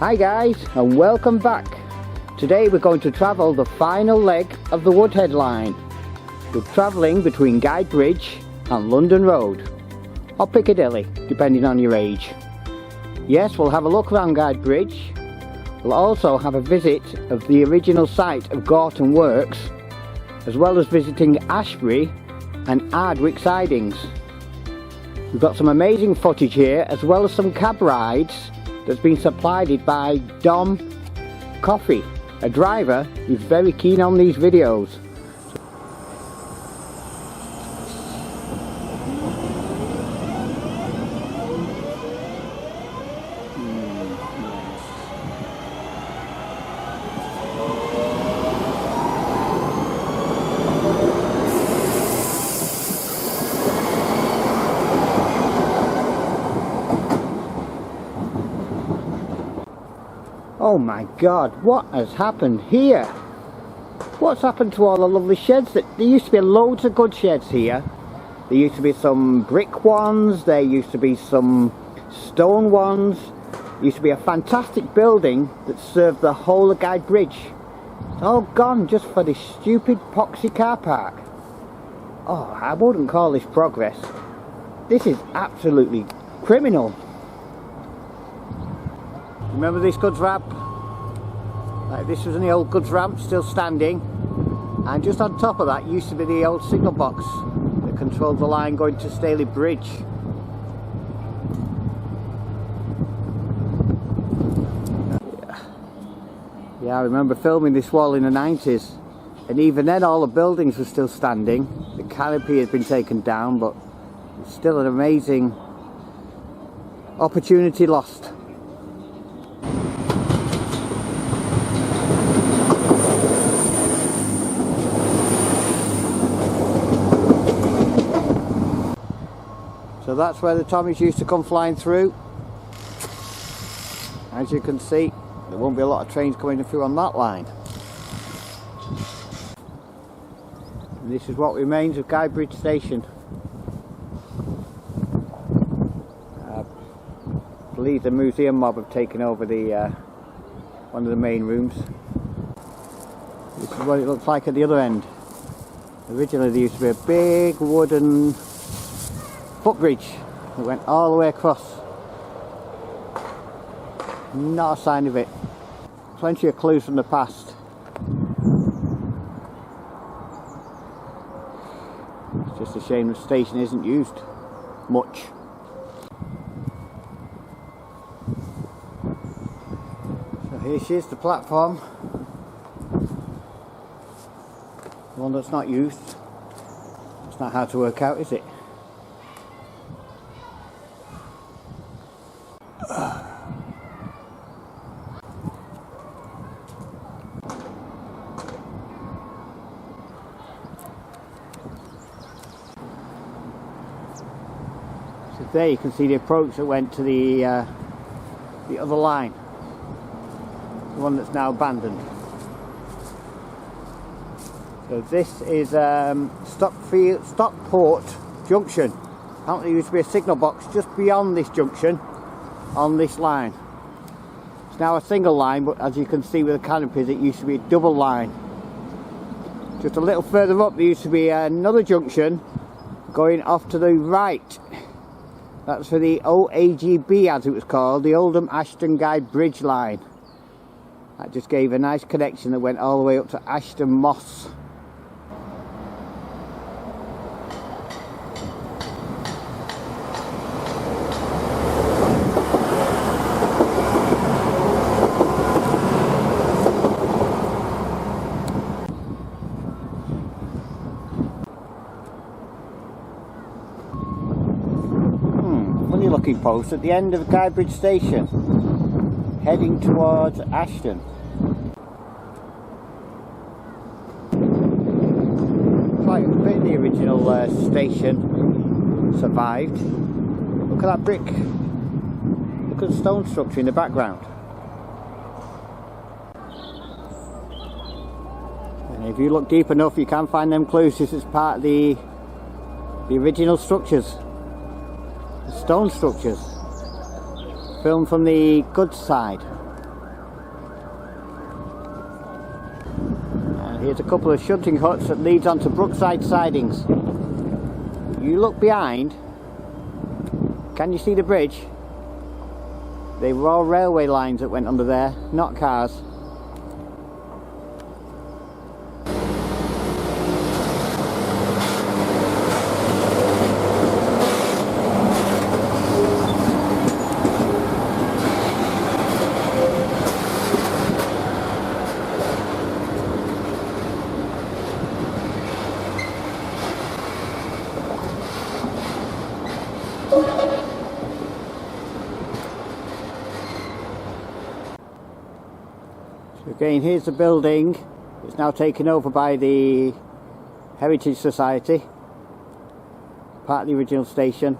Hi guys, and welcome back. Today we're going to travel the final leg of the Woodhead line. We're travelling between Guybridge and London Road, or Piccadilly, depending on your age. Yes, we'll have a look around Guybridge. We'll also have a visit of the original site of Garton Works, as well as visiting Ashbury and Ardwick Sidings. We've got some amazing footage here, as well as some cab rides that's been supplied by Dom Coffee, a driver who's very keen on these videos. Oh my God, what has happened here? What's happened to all the lovely sheds? There used to be loads of good sheds here. There used to be some brick ones, there used to be some stone ones. There used to be a fantastic building that served the whole of Guybridge. It's all gone just for this stupid poxy car park. Oh, I wouldn't call this progress. This is absolutely criminal. Remember this goods ramp? This was an old goods ramp, still standing, and just on top of that used to be the old signal box that controlled the line going to Staley Bridge. Yeah, I remember filming this wall in the 90s, and even then all the buildings were still standing. The canopy had been taken down, but it's still an amazing opportunity lost. So that's where the Tommies used to come flying through. As you can see, there won't be a lot of trains coming through on that line. And this is what remains of Guybridge Station. I believe the museum mob have taken over the one of the main rooms. This is what it looks like at the other end. Originally there used to be a big wooden footbridge that went all the way across. Not a sign of it. Plenty of clues from the past. It's just a shame the station isn't used much. So here she is, the platform. The one that's not used. It's not hard to work out, is it? So there you can see the approach that went to the other line, the one that's now abandoned. So this is Stockport Junction. Apparently there used to be a signal box just beyond this junction on this line. It's now a single line, but as you can see with the canopies it used to be a double line. Just a little further up there used to be another junction going off to the right. That's for the OAGB, as it was called, the Oldham Ashton Guybridge line. That just gave a nice connection that went all the way up to Ashton Moss. Looking post at the end of Guybridge Station, heading towards Ashton. Quite a bit of the original station survived. Look at that brick. Look at the stone structure in the background. And if you look deep enough you can find them clues. This is part of the original structures. Stone structures, filmed from the goods side. Here's a couple of shunting huts that leads onto Brookside Sidings. You look behind, can you see the bridge? They were all railway lines that went under there, not cars. Again, here's the building. It's now taken over by the Heritage Society, part of the original station.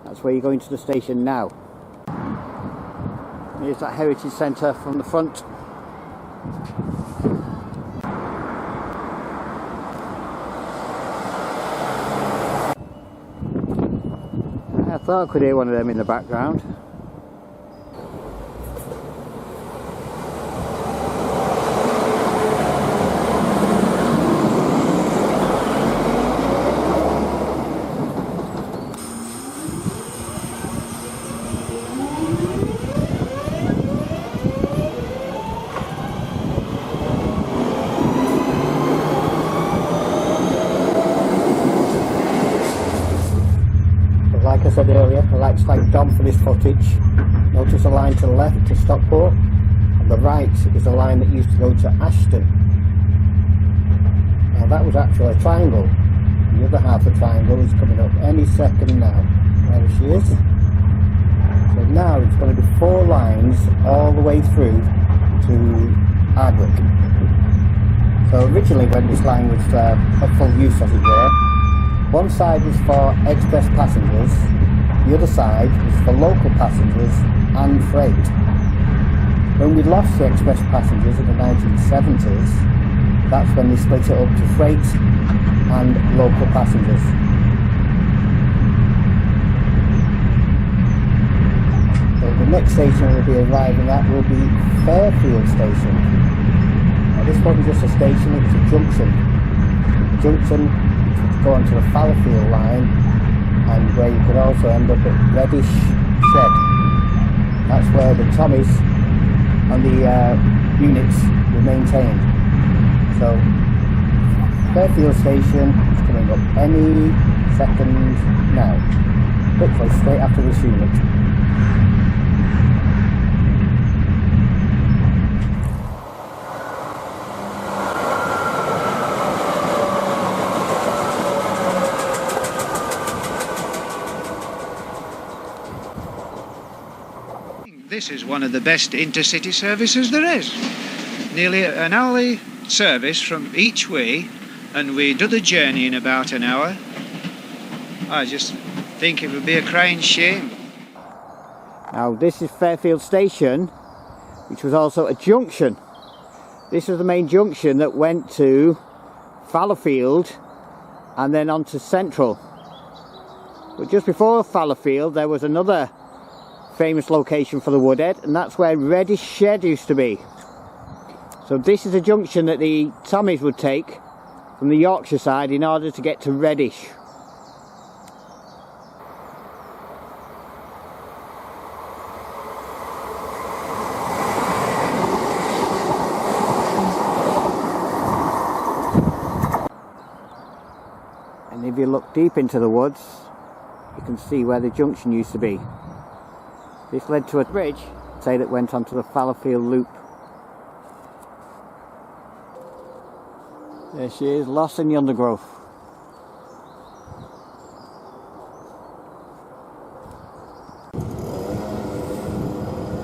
That's where you're going to the station now. Here's that Heritage Centre from the front. I thought I could hear one of them in the background. Like I said earlier, I like to thank Dom for this footage. Notice a line to the left to Stockport, and the right is a line that used to go to Ashton. Now that was actually a triangle. The other half of the triangle is coming up any second now. There she is. So now it's going to be 4 lines all the way through to Ardwick. So originally when this line was at full use, as it were, one side was for express passengers, the other side was for local passengers and freight. When we lost the express passengers in the 1970s, that's when they split it up to freight and local passengers. So the next station we'll be arriving at will be Fairfield Station. Now this wasn't just a station, it was a junction. The junction go onto the Fallowfield line, and where you could also end up at Reddish shed. That's where the Tommies and the units were maintained. So Fairfield Station is coming up any second now, hopefully straight after this unit. This is one of the best intercity services there is. Nearly an hourly service from each way, and we do the journey in about an hour. I just think it would be a crying shame. Now this is Fairfield Station, which was also a junction. This was the main junction that went to Fallowfield and then on to Central. But just before Fallowfield there was another famous location for the Woodhead, and that's where Reddish shed used to be. So this is a junction that the Tommies would take from the Yorkshire side in order to get to Reddish. And if you look deep into the woods, you can see where the junction used to be. This led to a bridge, say, that went onto the Fallowfield loop. There she is, lost in the undergrowth.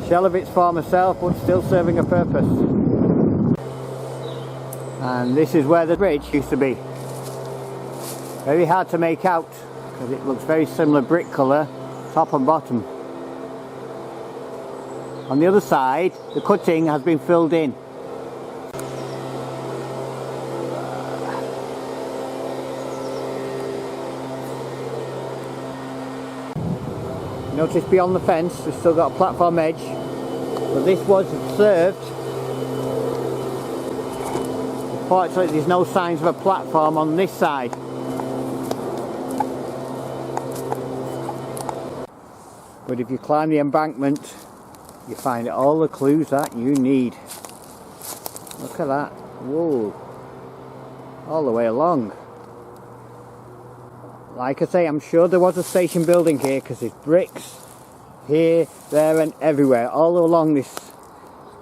Shell of its former self, but still serving a purpose. And this is where the bridge used to be. Very hard to make out, because it looks very similar brick colour, top and bottom. On the other side, the cutting has been filled in. Notice beyond the fence, we've still got a platform edge. But this was served Unfortunately, there's no signs of a platform on this side. But if you climb the embankment, you find all the clues that you need. Look at that. Whoa. All the way along. Like I say, I'm sure there was a station building here because there's bricks here, there and everywhere, all along this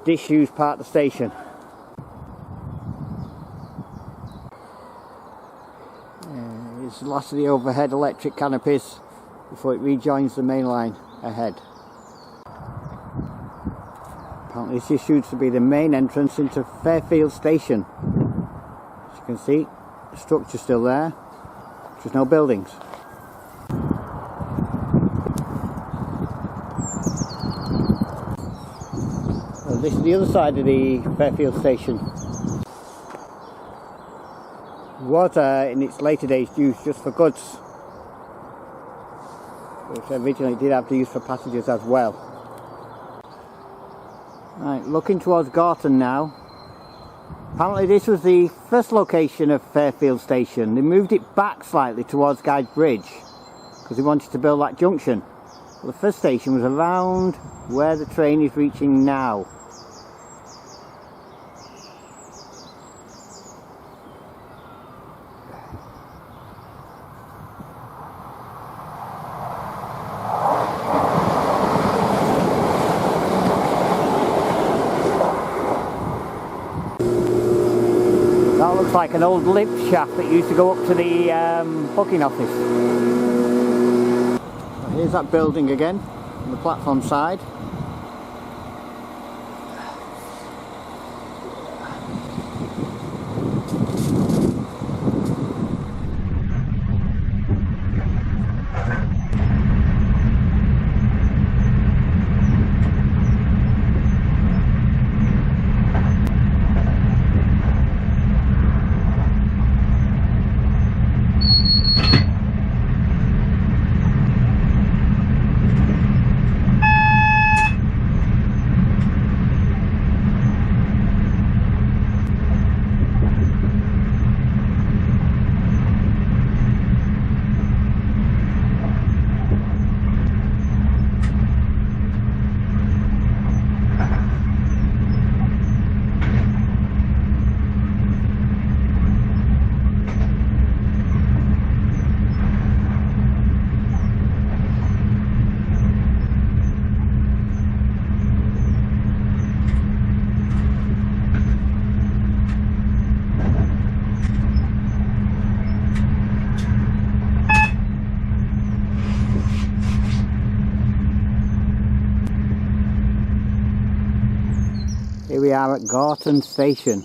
disused part of the station. It's the last of the overhead electric canopies before it rejoins the main line ahead. Apparently this just used to be the main entrance into Fairfield Station. As you can see, the structure's still there, there's no buildings. Well, this is the other side of the Fairfield Station. It was in its later days used just for goods, which originally did have to use for passengers as well. Right, looking towards Gorton now. Apparently this was the first location of Fairfield Station. They moved it back slightly towards Guybridge because they wanted to build that junction. Well, the first station was around where the train is reaching now. That looks like an old lift shaft that used to go up to the booking office. Well, here's that building again on the platform side. Here we are at Garton Station.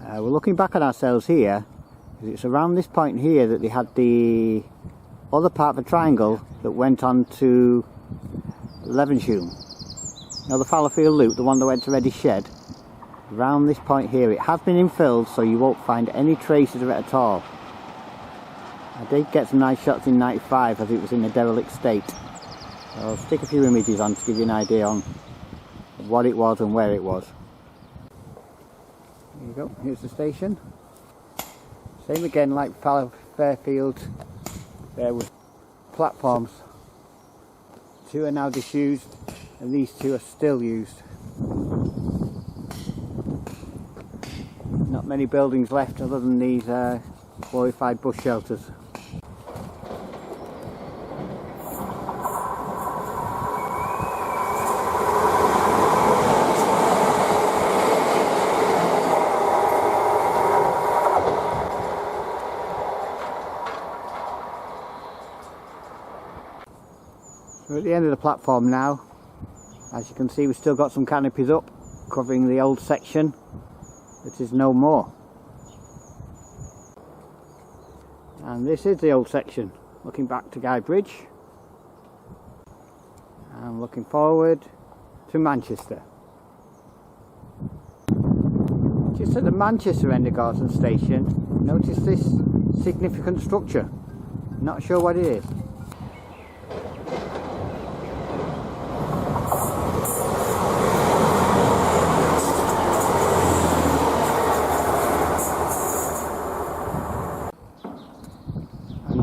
We're looking back at ourselves here, because it's around this point here that they had the other part of the triangle that went on to Levenshulme. Now the Fallowfield loop, the one that went to Reddish Shed, around this point here. It has been infilled, so you won't find any traces of it at all. I did get some nice shots in '95 as it was in a derelict state. So I'll stick a few images on to give you an idea on what it was and where it was. There you go, here's the station. Same again like Fairfield, there were platforms. Two are now disused and these two are still used. Not many buildings left other than these glorified bus shelters. We're at the end of the platform now. As you can see, we've still got some canopies up covering the old section that is no more. And this is the old section, looking back to Guybridge and looking forward to Manchester. Just at the Manchester end of Garton Station, notice this significant structure. Not sure what it is.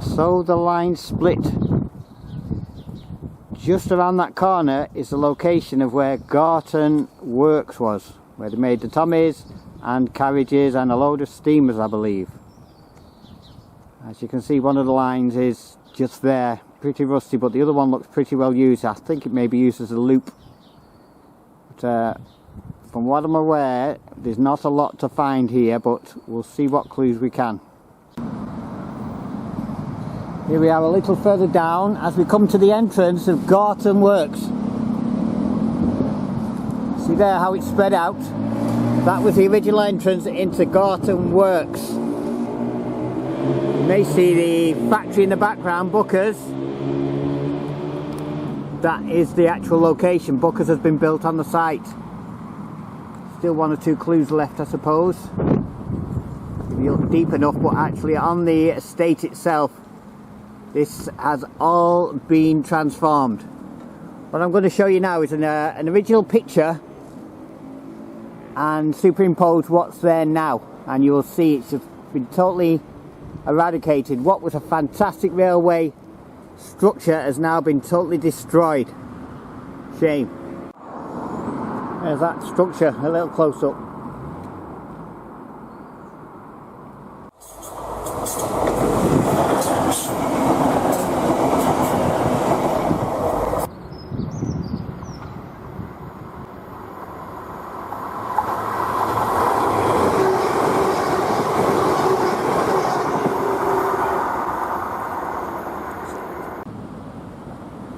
And so the line split. Just around that corner is the location of where Garton Works was, where they made the Tommies and carriages and a load of steamers, I believe. As you can see, one of the lines is just there, pretty rusty, but the other one looks pretty well used. I think it may be used as a loop. But from what I'm aware, there's not a lot to find here, but we'll see what clues we can. Here we are a little further down as we come to the entrance of Garton Works. See there how it's spread out? That was the original entrance into Garton Works. You may see the factory in the background, Booker's. That is the actual location. Booker's has been built on the site. Still one or two clues left, I suppose, if you look deep enough, but actually on the estate itself, this has all been transformed. What I'm going to show you now is an original picture and superimpose what's there now, and you'll see it's just been totally eradicated. What was a fantastic railway structure has now been totally destroyed. Shame. There's that structure, a little close up.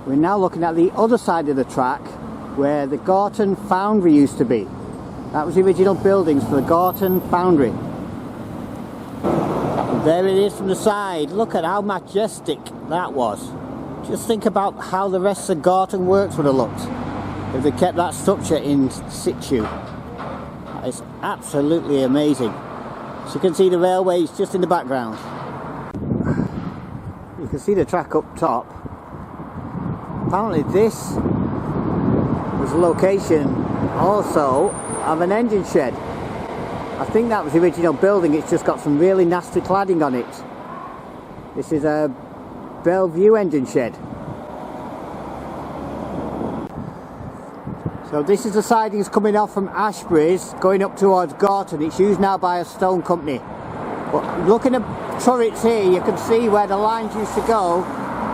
We're now looking at the other side of the track where the Gorton Foundry used to be. That was the original buildings for the Gorton Foundry. And there it is from the side. Look at how majestic that was. Just think about how the rest of Garton Works would have looked if they kept that structure in situ. It's absolutely amazing. So you can see the railways just in the background. You can see the track up top. Apparently this was the location also of an engine shed. I think that was the original building. It's just got some really nasty cladding on it. This is a Bellevue engine shed. So this is the sidings coming off from Ashbury's going up towards Gorton. It's used now by a stone company. But looking at turrets here, you can see where the lines used to go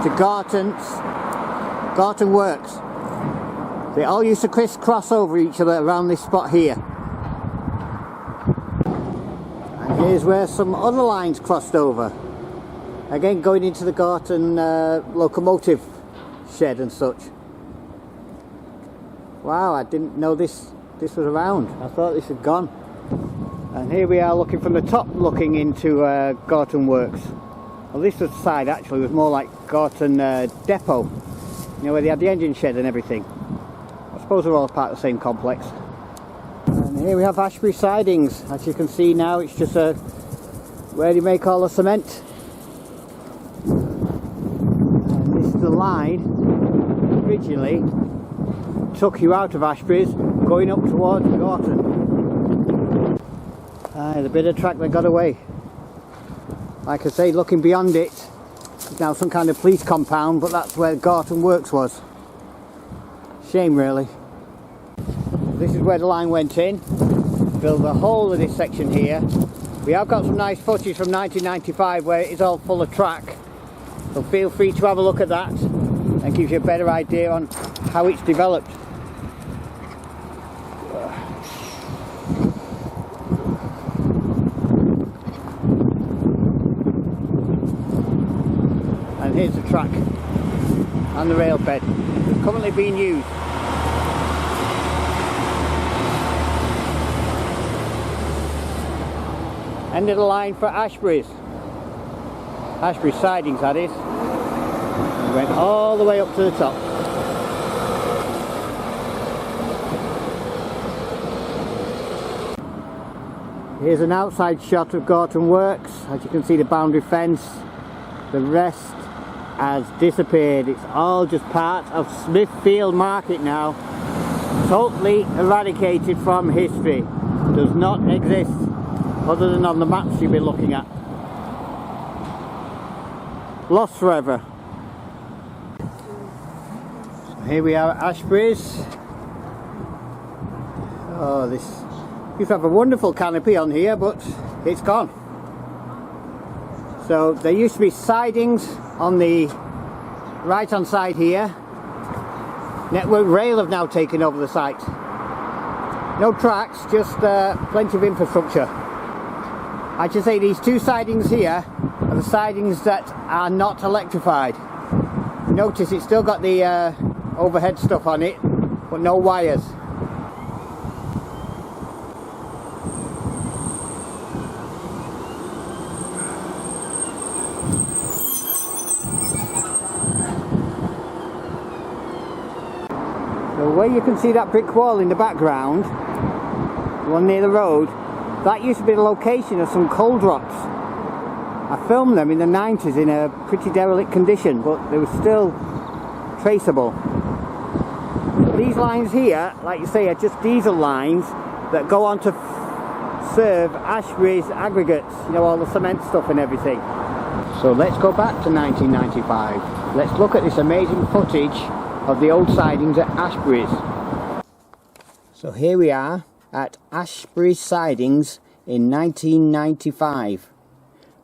to Garton Works. They all used to crisscross over each other around this spot here. And here's where some other lines crossed over. Again, going into the Garton locomotive shed and such. Wow, I didn't know this was around. I thought this had gone. And here we are looking from the top, looking into Garton Works. Well, this was the side actually, it was more like Garton Depot. You know, where they had the engine shed and everything. I suppose they're all part of the same complex. And here we have Ashbury Sidings. As you can see now, it's just where they make all the cement. And this is the line originally took you out of Ashbury's going up towards Gorton. The bit of track that got away. Like I say, looking beyond it, it's now some kind of police compound, but that's where Garton Works was. Shame really. This is where the line went in. Build the whole of this section here. We have got some nice footage from 1995 where it is all full of track. So feel free to have a look at that and gives you a better idea on how it's developed. And here's the track and the rail bed that's currently being used. End of the line for Ashbury's. Ashbury Sidings, that is. We went all the way up to the top. Here's an outside shot of Garton Works. As you can see, the boundary fence, the rest has disappeared. It's all just part of Smithfield Market now. Totally eradicated from history. Does not exist other than on the maps you'll be looking at. lost forever. So here we are at Ashbury's. Oh, this used to have a wonderful canopy on here, but it's gone. So there used to be sidings on the right hand side here. Network Rail have now taken over the site. No tracks, just plenty of infrastructure. I should say these two sidings here are the sidings that are not electrified. Notice it's still got the overhead stuff on it, but no wires. So where you can see that brick wall in the background, the one near the road, that used to be the location of some coal drops. I filmed them in the 90s in a pretty derelict condition, but they were still traceable. These lines here, like you say, are just diesel lines that go on to serve Ashbury's aggregates, you know, all the cement stuff and everything. So let's go back to 1995. Let's look at this amazing footage of the old sidings at Ashbury's. So here we are at Ashbury Sidings in 1995.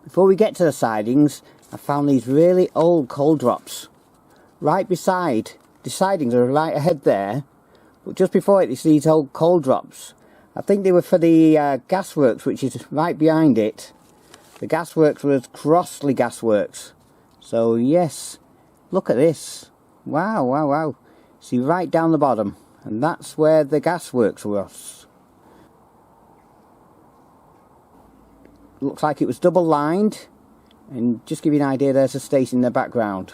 Before we get to the sidings, I found these really old coal drops right beside the sidings are right ahead there, but just before it is these old coal drops. I think they were for the gasworks, which is right behind it. The gasworks was Crossley Gasworks. So yes, look at this. Wow, wow, wow. See right down the bottom, and that's where the gasworks was. Looks like it was double lined, and just give you an idea, there's a station in the background.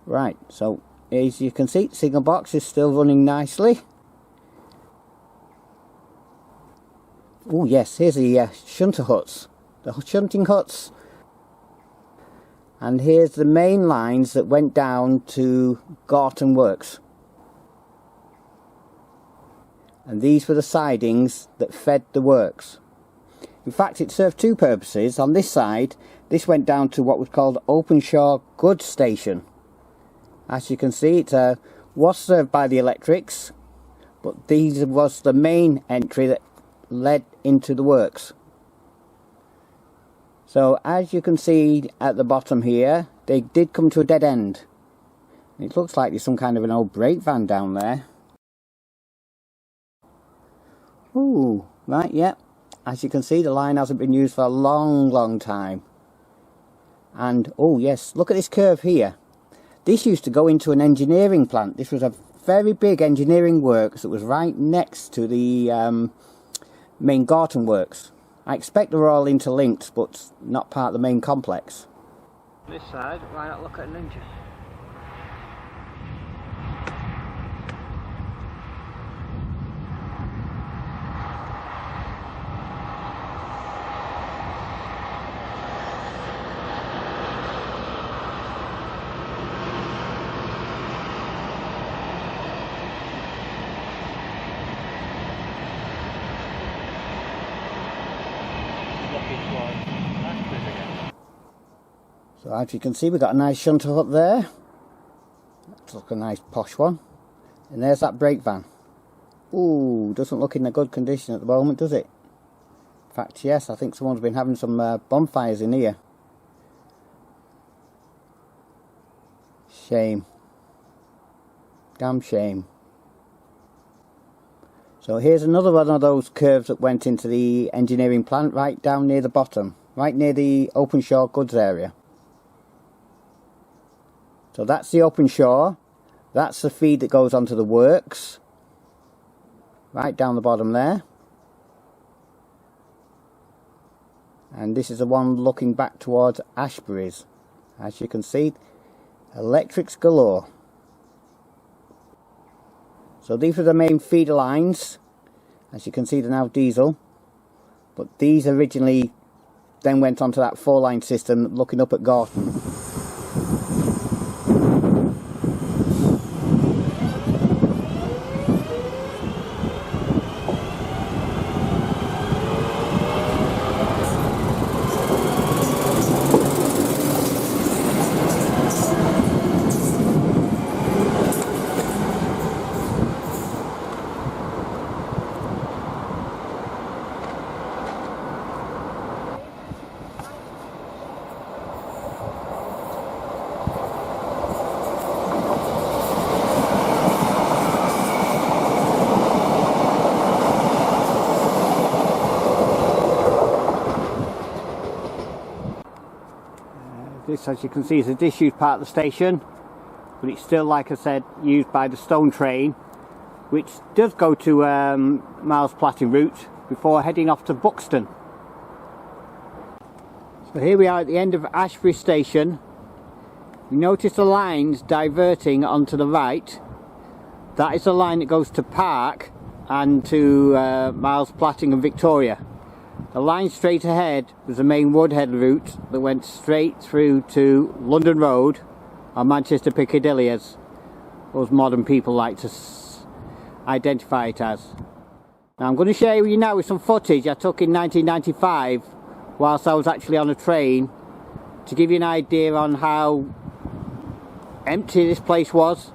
Right, so as you can see, signal box is still running nicely. Oh yes, here's the shunter huts, the shunting huts. And here's the main lines that went down to Garton Works. And these were the sidings that fed the works. In fact, it served two purposes. On this side, this went down to what was called Openshaw Goods Station. As you can see, it was served by the electrics, but these was the main entry that led into the works. So as you can see at the bottom here, they did come to a dead end. It looks like there's some kind of an old brake van down there. Ooh, right, yeah. As you can see, the line hasn't been used for a long, long time. And, oh yes, look at this curve here. This used to go into an engineering plant. This was a very big engineering works that was right next to the main Garton Works. I expect they're all interlinked, but not part of the main complex. This side, why not look at a ninja? So as you can see, we've got a nice shunter hut there. That's like a nice posh one. And there's that brake van. Ooh, doesn't look in a good condition at the moment, does it? In fact, yes, I think someone's been having some bonfires in here. Shame. Damn shame. So here's another one of those curves that went into the engineering plant right down near the bottom, right near the Openshaw goods area. So that's the Openshaw, that's the feed that goes onto the works, right down the bottom there. And this is the one looking back towards Ashbury's. As you can see, electrics galore. So these are the main feeder lines. As you can see, they're now diesel, but these originally then went onto that 4-line system looking up at Gorton. This, as you can see, is a disused part of the station, but it's still, like I said, used by the stone train, which does go to Miles Platting route before heading off to Buxton. So here we are at the end of Ashbury Station. You notice the lines diverting onto the right. That is the line that goes to Park and to Miles Platting and Victoria. The line straight ahead was the main Woodhead route that went straight through to London Road or Manchester Piccadilly, as those modern people like to identify it as. Now I'm going to share with you now with some footage I took in 1995 whilst I was actually on a train, to give you an idea on how empty this place was,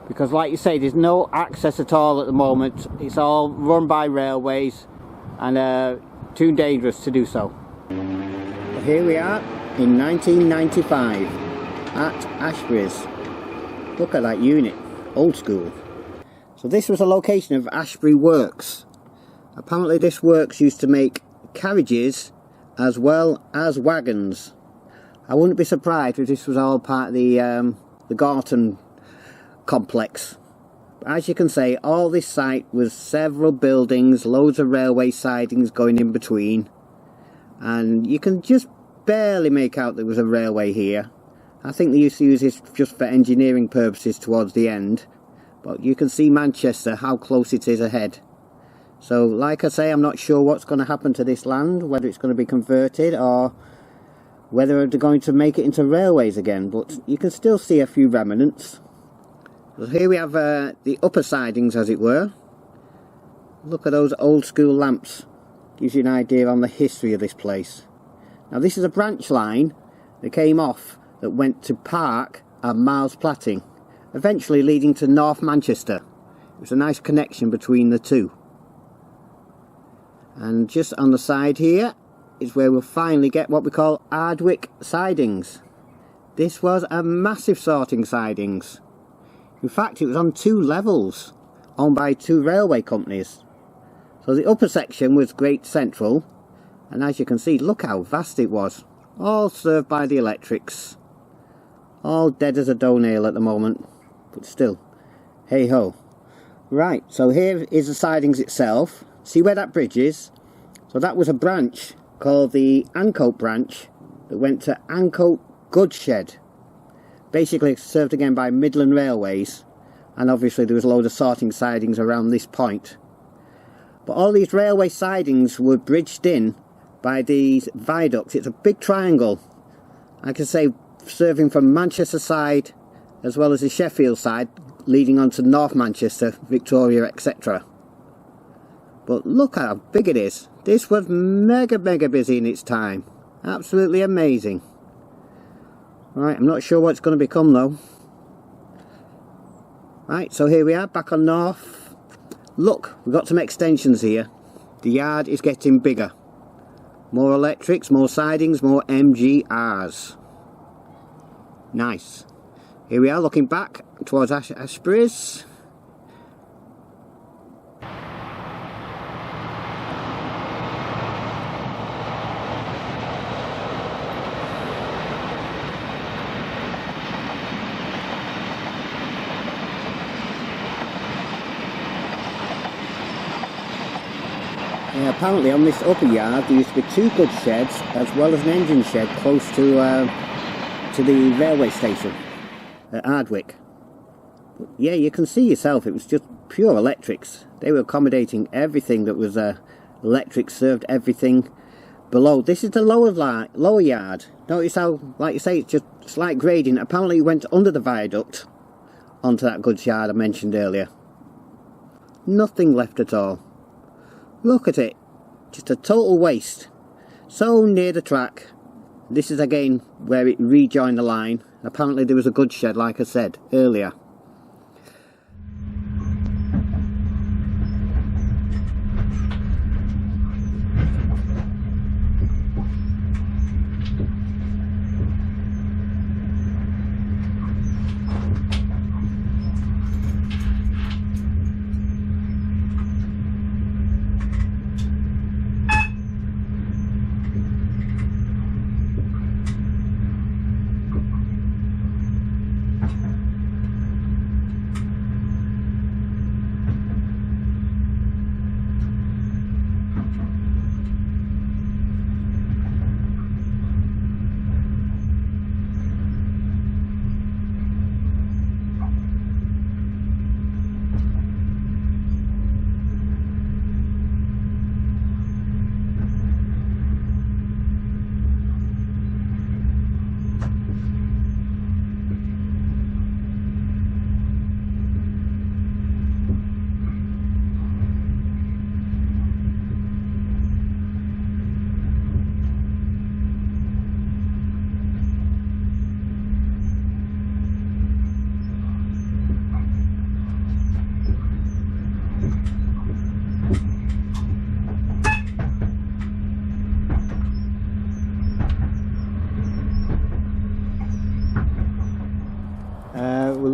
because like you say, there's no access at all at the moment. It's all run by railways and too dangerous to do so. Here we are in 1995 at Ashbury's. Look at that unit, old school. So this was a location of Ashbury Works. Apparently this works used to make carriages as well as wagons. I wouldn't be surprised if this was all part of the Garton complex. As you can see, all this site was several buildings, loads of railway sidings going in between, and you can just barely make out there was a railway here. I think they used to use this just for engineering purposes towards the end, but you can see Manchester, how close it is ahead. So like I say, I'm not sure what's going to happen to this land, whether it's going to be converted or whether they're going to make it into railways again, but you can still see a few remnants. So here we have the upper sidings, as it were. Look at those old school lamps. Gives you an idea on the history of this place. Now this is a branch line that came off that went to Park and Miles Platting, eventually leading to North Manchester. It was a nice connection between the two. And just on the side here is where we'll finally get what we call Hardwick Sidings. This was a massive sorting sidings. In fact, it was on 2 levels, owned by 2 railway companies. So the upper section was Great Central, and as you can see, look how vast it was. All served by the electrics. All dead as a doornail at the moment, but still, hey ho. Right, so here is the sidings itself. See where that bridge is? So that was a branch called the Ancoat branch that went to Ancoat Goods Shed. Basically served again by Midland Railways, and obviously there was a load of sorting sidings around this point. But all these railway sidings were bridged in by these viaducts. It's a big triangle, I can say, serving from Manchester side as well as the Sheffield side, leading on to North Manchester, Victoria, etc. But look how big it is. This was mega busy in its time. Absolutely amazing. Right, I'm not sure what it's going to become though. Right, so here we are back on North. Look, we've got some extensions here. The yard is getting bigger. More electrics, more sidings, more MGRs. Nice. Here we are looking back towards Ashburys. Apparently on this upper yard there used to be 2 goods sheds as well as an engine shed close to the railway station at Ardwick. But yeah, you can see yourself, it was just pure electrics. They were accommodating everything that was electric, served everything below. This is the lower yard. Notice how, like you say, it's just slight grading. Apparently it went under the viaduct onto that goods yard I mentioned earlier. Nothing left at all. Look at it, just a total waste. So near the track. This is again where it rejoined the line. Apparently there was a goods shed, like I said earlier.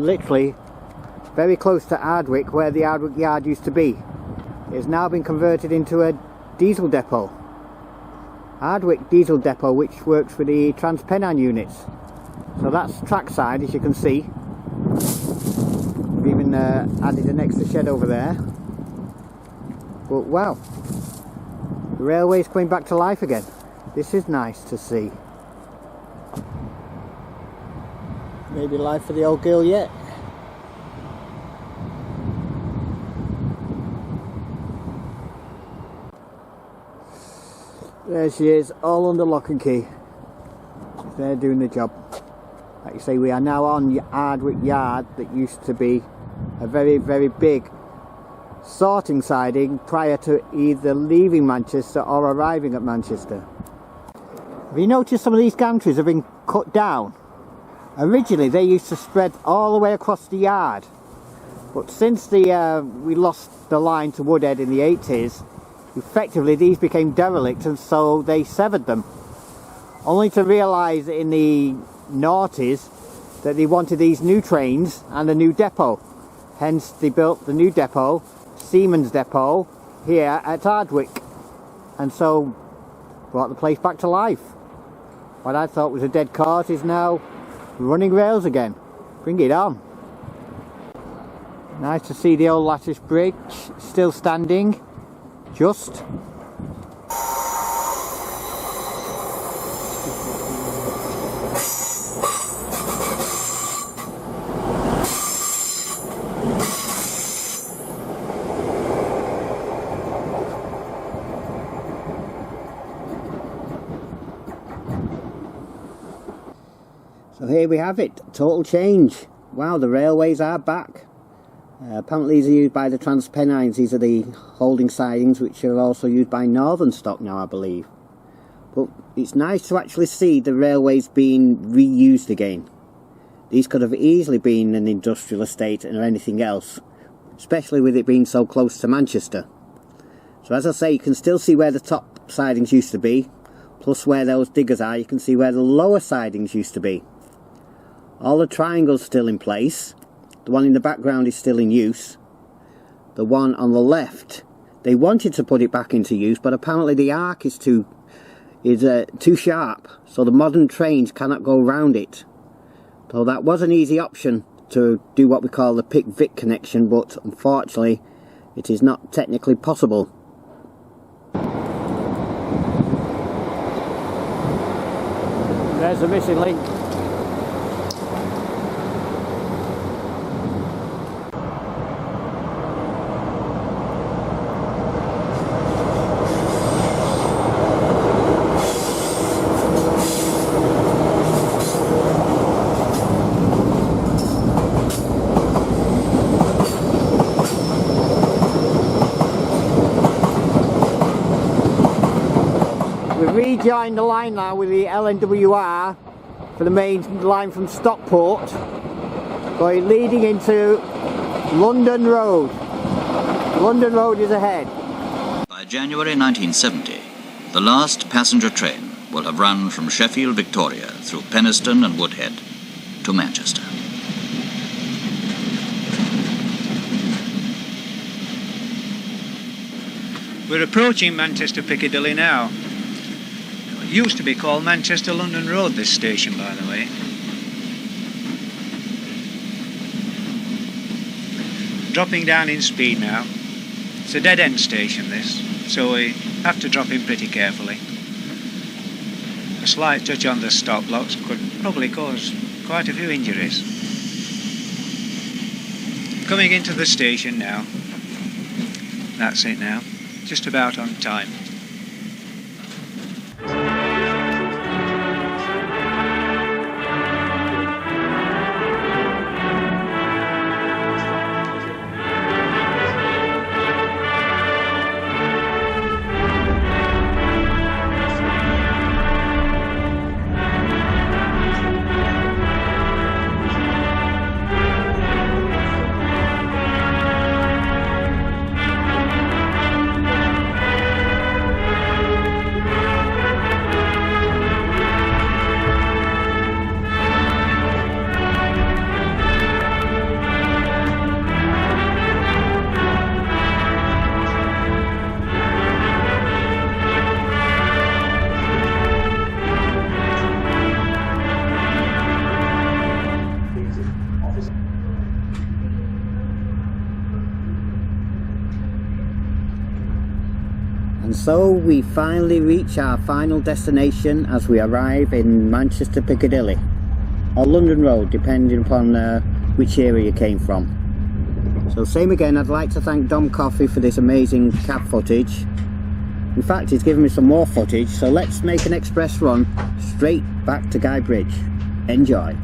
literally very close to Ardwick, where the Ardwick yard used to be. It has now been converted into a diesel depot. Ardwick diesel depot, which works for the TransPennine units. So that's trackside, as you can see. We've even added an extra shed over there. But wow, the railway's coming back to life again. This is nice to see. Maybe life for the old girl yet. There she is, all under lock and key. They're doing the job. Like you say, we are now on Ardwick Yard, that used to be a very, very big sorting siding prior to either leaving Manchester or arriving at Manchester. Have you noticed some of these gantries have been cut down? Originally they used to spread all the way across the yard, but since we lost the line to Woodhead in the 80s, effectively these became derelict, and so they severed them, only to realise in the noughties that they wanted these new trains and a new depot. Hence they built the new depot, Siemens depot, here at Ardwick, and so brought the place back to life. What I thought was a dead cause is now running rails again. Bring it on. Nice to see the old lattice bridge still standing. Just. So here we have it, total change. Wow, the railways are back. Apparently these are used by the TransPennines. These are the holding sidings, which are also used by Northern stock now, I believe. But it's nice to actually see the railways being reused again. These could have easily been an industrial estate or anything else, especially with it being so close to Manchester. So as I say, you can still see where the top sidings used to be, plus where those diggers are, you can see where the lower sidings used to be. All the triangles still in place. The one in the background is still in use. The one on the left, they wanted to put it back into use, but apparently the arc is too sharp, so the modern trains cannot go round it. So that was an easy option to do what we call the Pick-Vic connection, but unfortunately it is not technically possible. There's the missing link. Rejoin the line now with the LNWR for the main line from Stockport, going leading into London Road. London Road is ahead. By January 1970, the last passenger train will have run from Sheffield, Victoria, through Penistone and Woodhead to Manchester. We're approaching Manchester Piccadilly now. It used to be called Manchester London Road, this station, by the way. Dropping down in speed now. It's a dead-end station, this, so we have to drop in pretty carefully. A slight touch on the stop blocks could probably cause quite a few injuries. Coming into the station now. That's it now. Just about on time. so we finally reach our final destination as we arrive in Manchester Piccadilly, or London Road, depending upon which area you came from. So same again, I'd like to thank Dom Coffey for this amazing cab footage. In fact, he's given me some more footage, so let's make an express run straight back to Guybridge. Enjoy.